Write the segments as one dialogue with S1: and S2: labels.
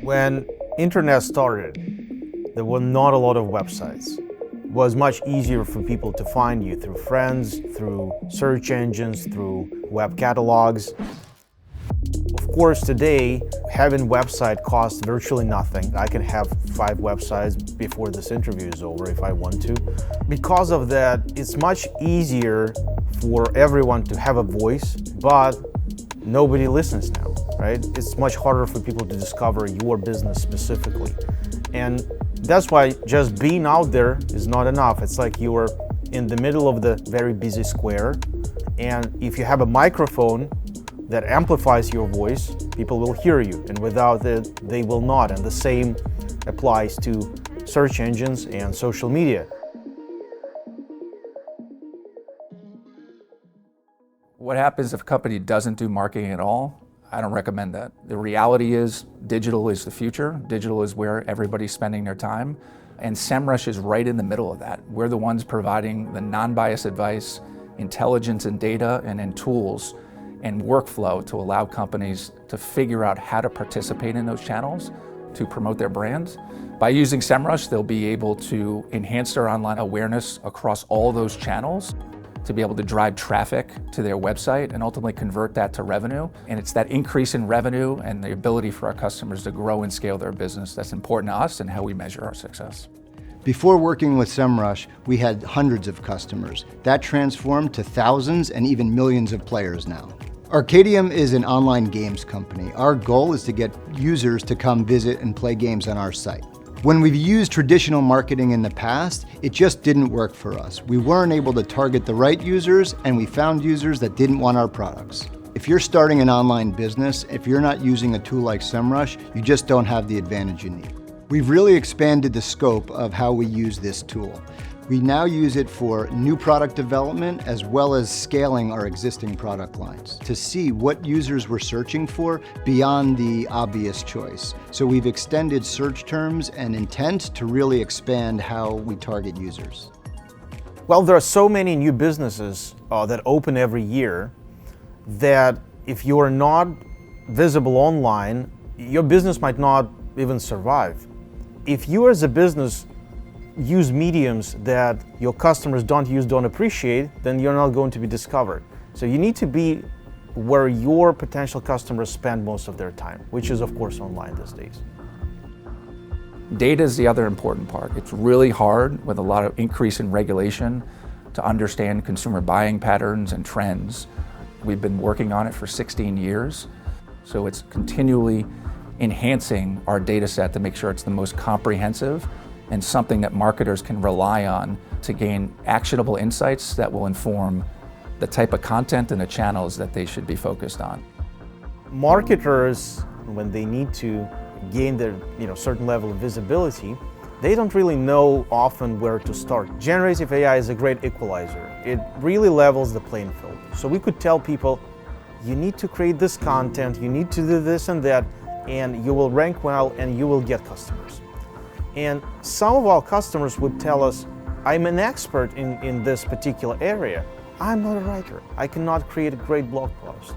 S1: When internet started, there were not a lot of websites. It was much easier for people to find you through friends, through search engines, through web catalogs. Of course, today, having a website costs virtually nothing. I can have 5 websites before this interview is over if I want to. Because of that, it's much easier for everyone to have a voice, but nobody listens now, right? It's much harder for people to discover your business specifically. And that's why just being out there is not enough. It's like you are in the middle of the very busy square, and if you have a microphone that amplifies your voice, people will hear you, and without it, they will not. And the same applies to search engines and social media.
S2: What happens if a company doesn't do marketing at all? I don't recommend that. The reality is digital is the future. Digital is where everybody's spending their time. And Semrush is right in the middle of that. We're the ones providing the non-biased advice, intelligence and data, and then tools and workflow to allow companies to figure out how to participate in those channels to promote their brands. By using Semrush, they'll be able to enhance their online awareness across all those channels, to be able to drive traffic to their website and ultimately convert that to revenue. And it's that increase in revenue and the ability for our customers to grow and scale their business that's important to us and how we measure our success.
S3: Before working with Semrush, we had hundreds of customers. That transformed to thousands and even millions of players now. Arcadium is an online games company. Our goal is to get users to come visit and play games on our site. When we've used traditional marketing in the past, it just didn't work for us. We weren't able to target the right users, and we found users that didn't want our products. If you're starting an online business, if you're not using a tool like Semrush, you just don't have the advantage you need. We've really expanded the scope of how we use this tool. We now use it for new product development as well as scaling our existing product lines to see what users were searching for beyond the obvious choice. So we've extended search terms and intent to really expand how we target users.
S1: Well, there are so many new businesses that open every year that if you are not visible online, your business might not even survive. If you as a business use mediums that your customers don't use, don't appreciate, then you're not going to be discovered. So you need to be where your potential customers spend most of their time, which is of course online these days.
S2: Data is the other important part. It's really hard with a lot of increase in regulation to understand consumer buying patterns and trends. We've been working on it for 16 years, so it's continually enhancing our data set to make sure it's the most comprehensive and something that marketers can rely on to gain actionable insights that will inform the type of content and the channels that they should be focused on.
S1: Marketers, when they need to gain their certain level of visibility, they don't really know often where to start. Generative AI is a great equalizer. It really levels the playing field. So we could tell people, you need to create this content, you need to do this and that, and you will rank well and you will get customers. And some of our customers would tell us, I'm an expert in this particular area. I'm not a writer. I cannot create a great blog post.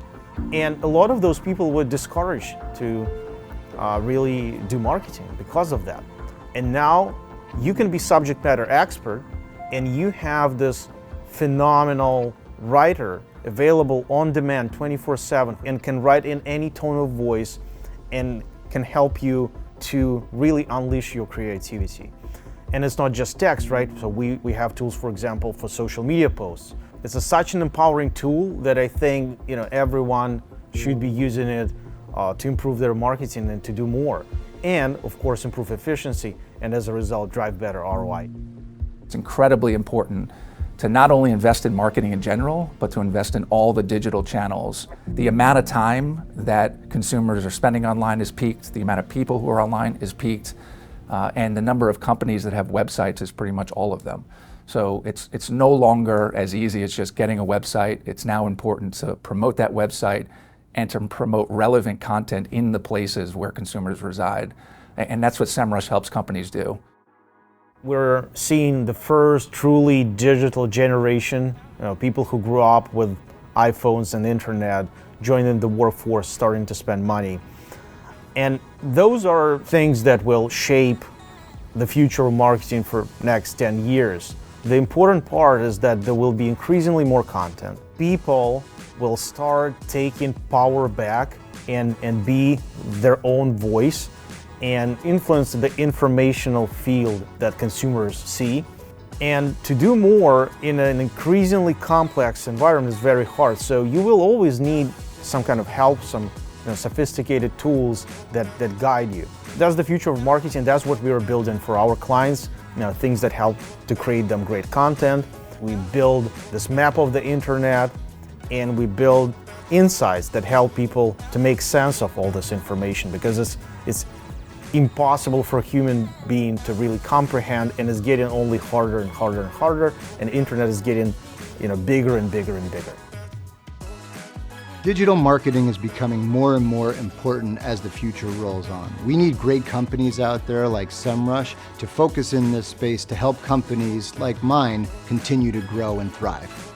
S1: And a lot of those people were discouraged to really do marketing because of that. And now you can be subject matter expert and you have this phenomenal writer available on demand 24/7 and can write in any tone of voice and can help you to really unleash your creativity. And it's not just text, right? So we have tools, for example, for social media posts. It's such an empowering tool that I think everyone should be using it to improve their marketing and to do more. And of course, improve efficiency and as a result, drive better ROI.
S2: It's incredibly important to not only invest in marketing in general, but to invest in all the digital channels. The amount of time that consumers are spending online is peaked, the amount of people who are online is peaked, and the number of companies that have websites is pretty much all of them. So it's no longer as easy as just getting a website. It's now important to promote that website and to promote relevant content in the places where consumers reside. And that's what Semrush helps companies do.
S1: We're seeing the first truly digital generation, people who grew up with iPhones and internet, joining the workforce, starting to spend money. And those are things that will shape the future of marketing for next 10 years. The important part is that there will be increasingly more content. People will start taking power back and be their own voice and influence the informational field that consumers see. And to do more in an increasingly complex environment is very hard. So you will always need some kind of help, some sophisticated tools that guide you. That's the future of marketing. That's what we are building for our clients. Things that help to create them great content. We build this map of the internet, and we build insights that help people to make sense of all this information, because it's impossible for a human being to really comprehend, and it's getting only harder and harder and harder, and the internet is getting bigger and bigger and bigger.
S3: Digital marketing is becoming more and more important as the future rolls on. We need great companies out there like Semrush to focus in this space to help companies like mine continue to grow and thrive.